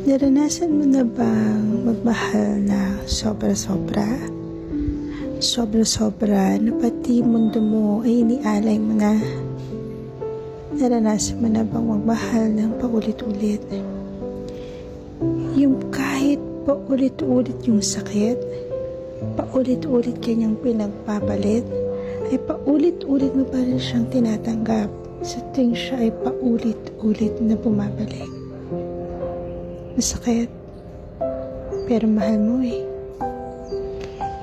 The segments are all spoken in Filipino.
Naranasan mo na bang magmahal na sobra-sobra? Sobra-sobra na pati mundo mo ay inialay mo na? Naranasan mo na bang magmahal ng paulit-ulit? Yung kahit paulit-ulit yung sakit, paulit-ulit kanyang pinagpapalit, ay paulit-ulit mo pa rin siyang tinatanggap sa tuwing siya ay paulit-ulit na bumabalik. Masakit, pero mahal mo eh.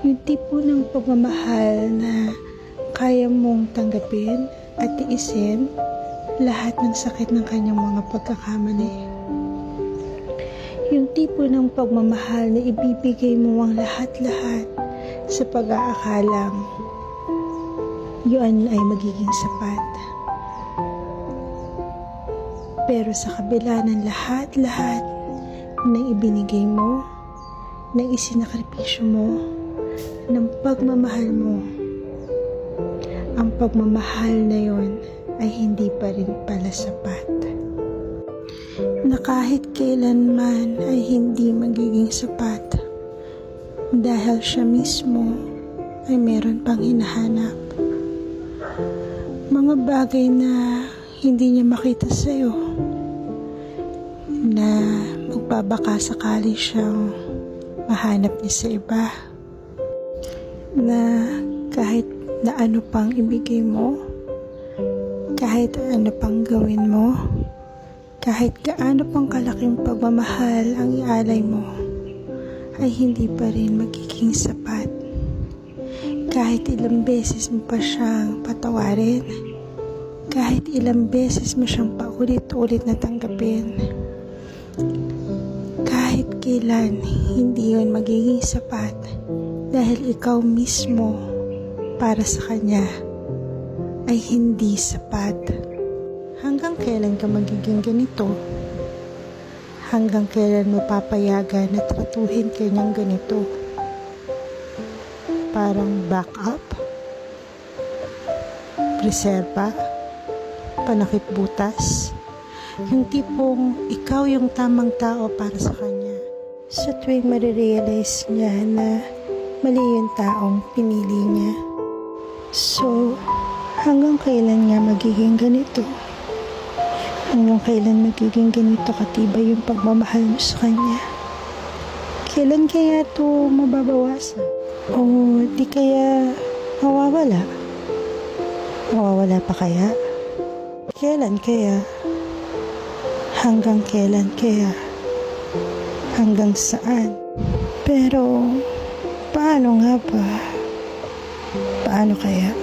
Yung tipo ng pagmamahal na kaya mong tanggapin at tiisin lahat ng sakit ng kanyang mga pagkakamali. Yung tipo ng pagmamahal na ibibigay mo ang lahat-lahat sa pag-aakalang yun ay magiging sapat. Pero sa kabila ng lahat-lahat na ibinigay mo, na isinakripisyo mo, ng pagmamahal mo, ang pagmamahal na yon ay hindi pa rin pala sapat. Na kahit kailanman ay hindi magiging sapat dahil siya mismo ay meron pang hinahanap. Mga bagay na hindi niya makita sa'yo, na magbabaka sakali siyang mahanap niya sa iba, na kahit na ano pang ibigay mo, kahit ano pang gawin mo, kahit gaano pang kalaking pagmamahal ang ialay mo, ay hindi pa rin magiging sapat. Kahit ilang beses mo pa siyang patawarin, kahit ilang beses mo siyang paulit-ulit na tanggapin, kahit kailan hindi yun magiging sapat dahil ikaw mismo para sa kanya ay hindi sapat. Hanggang kailan ka magiging ganito? Hanggang kailan mo papayagan na tratuhin kanyang ganito? Parang backup? Preserba? Panakip butas? Yung tipong ikaw yung tamang tao para sa kanya. Sa tuwing marirealize niya na mali yung taong pinili niya. So, hanggang kailan nga magiging ganito? Hanggang kailan magiging ganito katibay yung pagmamahal mo sa kanya? Kailan kaya ito mababawasan? O di kaya mawawala? Mawawala pa kaya? Kailan kaya? Hanggang kailan kaya? Hanggang saan? Pero, paano nga ba? Paano kaya?